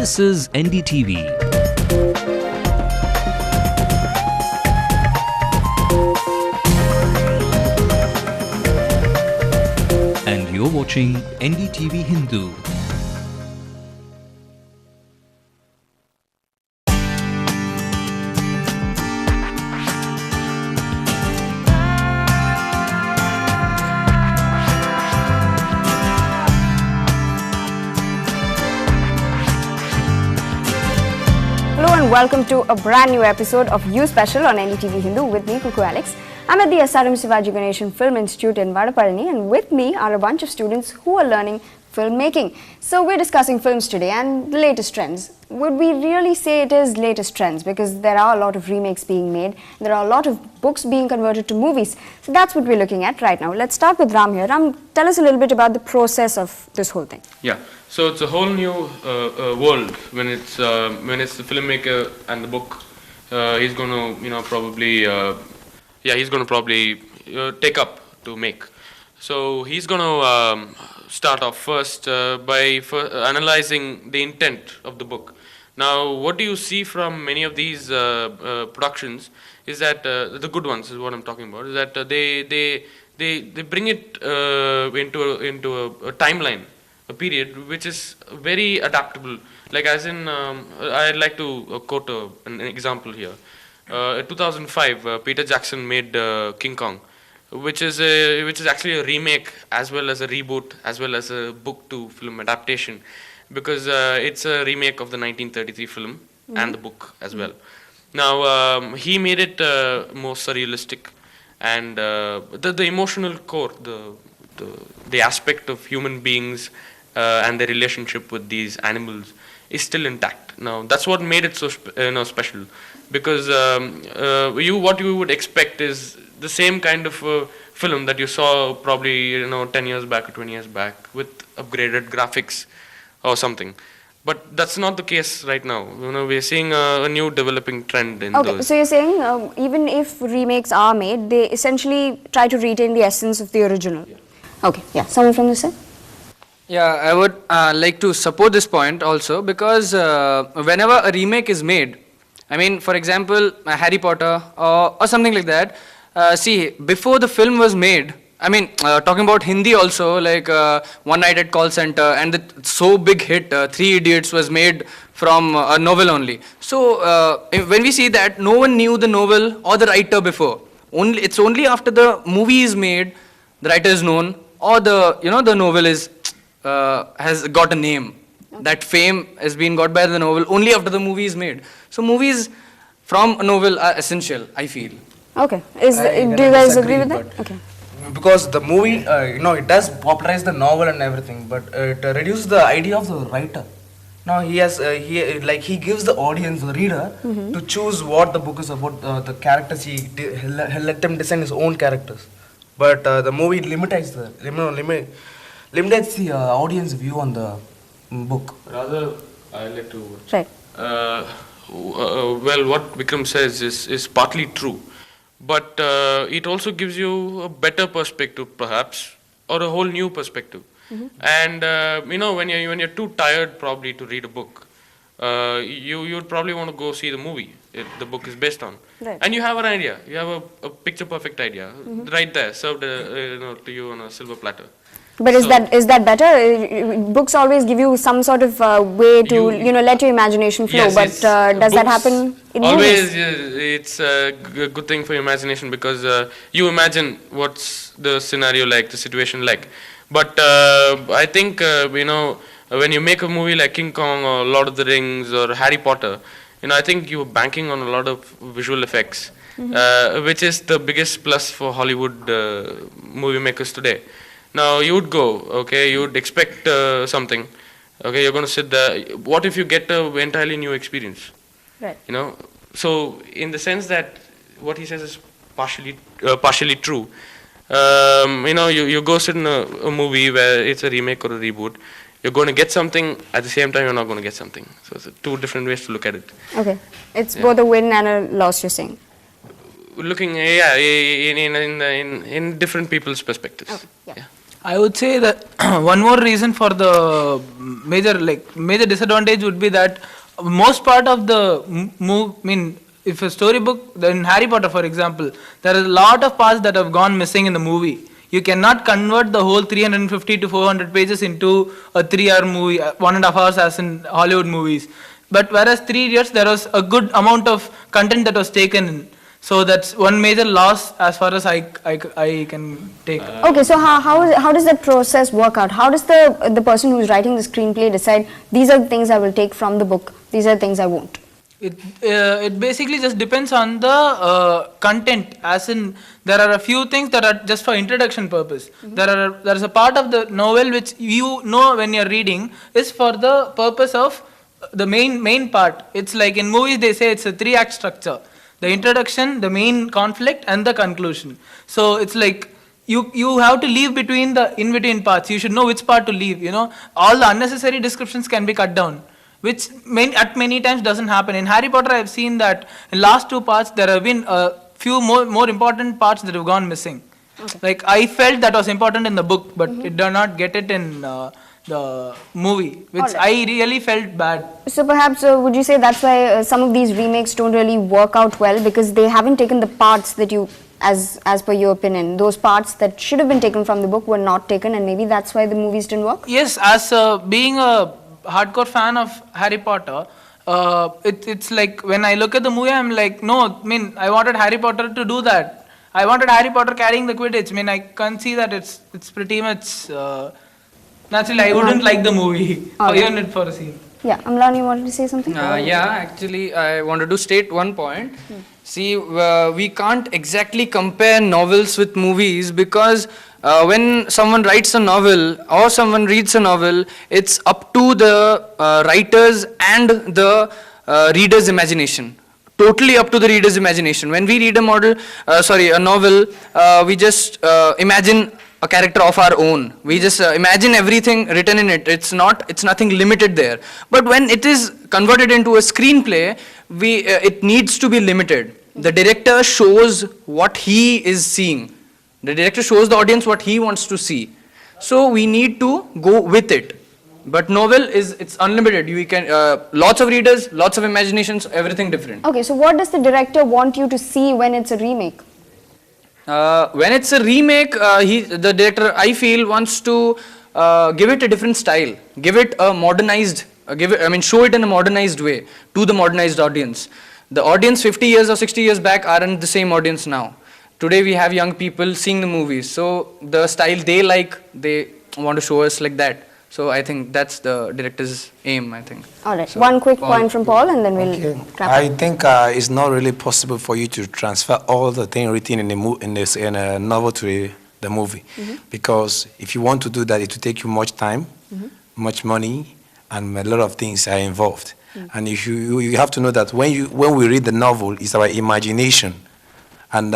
This is NDTV. And you're watching NDTV Hindu. Welcome to a brand new episode of USPL on NDTV Hindu with me, Cuckoo Alex. I'm at the Sivaji Ganesan Film Institute in Vadapalani, and with me are a bunch of students who are learning filmmaking. So we're discussing films today and the latest trends. Would we really say it is latest trends? Because there are a lot of remakes being made. There are a lot of books being converted to movies. So that's what we're looking at right now. Let's start with Ram here. Ram, tell us a little bit about the process of this whole thing. Yeah. So it's a whole new world when it's the filmmaker and the book. He's going to probably take up to make. So he's going to start off first by analyzing the intent of the book. Now, what do you see from many of these productions is that the good ones is what I'm talking about. Is that they bring it into a timeline. A period which is very adaptable. Like as in, I'd like to quote an example here. In 2005, Peter Jackson made King Kong, which is actually a remake as well as a reboot as well as a book to film adaptation, because it's a remake of the 1933 film and the book as well. Now he made it more surrealistic, and the emotional core, the aspect of human beings and their relationship with these animals is still intact. Now that's what made it so special, because what you would expect is the same kind of film that you saw probably 10 years back or 20 years back with upgraded graphics or something. But that's not the case right now. We're seeing a new developing trend in those. Okay, so you're saying even if remakes are made, they essentially try to retain the essence of the original. Yeah. Okay, yeah. Someone from this side? Yeah, I would like to support this point also, because whenever a remake is made, I mean, for example, Harry Potter or something like that, see, before the film was made, I mean, talking about Hindi also, like One Night at Call Center and the so big hit, Three Idiots, was made from a novel only. So when we see that, no one knew the novel or the writer before. It's only after the movie is made, the writer is known, or the novel is has got a name. Okay. That fame has been got by the novel only after the movie is made. So movies from a novel are essential, I feel. Okay. Do you guys agree with that? Okay. Because the movie, it does popularize the novel and everything, but it reduces the idea of the writer. Now he gives the audience, the reader, to choose what the book is about. The characters he let them design his own characters, but the movie limits the audience view on the book. Rather, I like to. Right. Well, what Vikram says is partly true, but it also gives you a better perspective, perhaps, or a whole new perspective. And when you're too tired probably to read a book, you would probably want to go see the movie the book is based on. Right. And you have an idea. You have a picture perfect idea right there, served to you on a silver platter. But is that better? Books always give you some sort of way to let your imagination flow. Yes, but does that happen in always? Movies? It's a good thing for your imagination, because you imagine what's the scenario like, the situation like. But I think when you make a movie like King Kong or Lord of the Rings or Harry Potter, I think you're banking on a lot of visual effects, which is the biggest plus for Hollywood movie makers today. Now you would go, okay, you would expect something, okay, you're going to sit there. What if you get an entirely new experience? Right. So in the sense that what he says is partially true. You go sit in a movie where it's a remake or a reboot. You're going to get something, at the same time you're not going to get something. So it's two different ways to look at it. Okay, it's both a win and a loss, you're saying. Looking, in different people's perspectives. Okay. Yeah. I would say that one more reason for the major disadvantage would be that most part of the if a storybook, in Harry Potter for example, there is a lot of parts that have gone missing in the movie. You cannot convert the whole 350 to 400 pages into a 3-hour movie, 1.5 hours as in Hollywood movies. But whereas 3 years, there was a good amount of content that was taken in. So that's one major loss as far as I can take. Okay, so how does that process work out? How does the person who's writing the screenplay decide these are the things I will take from the book, these are the things I won't? It basically just depends on the content, as in there are a few things that are just for introduction purpose. There is a part of the novel which you know when you're reading is for the purpose of the main part. It's like in movies they say it's a 3-act structure. The introduction, the main conflict and the conclusion. So it's like you have to leave between the in-between parts. You should know which part to leave, All the unnecessary descriptions can be cut down, which at many times doesn't happen. In Harry Potter, I've seen that in last 2 parts, there have been a few more important parts that have gone missing. Okay. Like I felt that was important in the book, but it did not get it in the movie, which I really felt bad. So perhaps would you say that's why some of these remakes don't really work out well, because they haven't taken the parts that you, as per your opinion, those parts that should have been taken from the book were not taken, and maybe that's why the movies didn't work? Yes, as being a hardcore fan of Harry Potter, it's like when I look at the movie, I'm like, no, I wanted Harry Potter to do that. I wanted Harry Potter carrying the Quidditch. I can't see that it's pretty much... naturally, I wouldn't like the movie, even for a scene. Yeah, Amlan, you wanted to say something? Actually, I wanted to state one point. See, we can't exactly compare novels with movies, because when someone writes a novel or someone reads a novel, it's up to the writers and the reader's imagination. Totally up to the reader's imagination. When we read a novel, we just imagine a character of our own. We just imagine everything written in it. It's nothing limited there. But when it is converted into a screenplay, it needs to be limited. The director shows what he is seeing. The director shows the audience what he wants to see. So we need to go with it. But novel it's unlimited. You can lots of readers, lots of imaginations, everything different. Okay, so what does the director want you to see when it's a remake? When it's a remake, the director, I feel, wants to give it a different style, give it a modernized, show it in a modernized way to the modernized audience. The audience 50 years or 60 years back aren't the same audience now. Today we have young people seeing the movies, so the style they want to show us like that. So I think that's the director's aim, I think. All right, so one quick point from Paul, and then we'll wrap up. I think it's not really possible for you to transfer all the things written in a novel to the movie, because if you want to do that, it will take you much time, much money, and a lot of things are involved. And if you have to know that when we read the novel, it's our imagination, and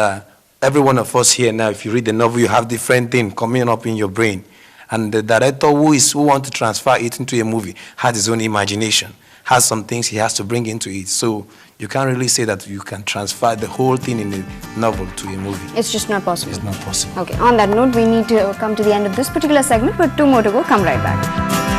every one of us here now, if you read the novel, you have different things coming up in your brain. And the director who wants to transfer it into a movie has his own imagination, has some things he has to bring into it. So you can't really say that you can transfer the whole thing in a novel to a movie. It's just not possible. It's not possible. Okay, on that note, we need to come to the end of this particular segment, but 2 more to go. Come right back.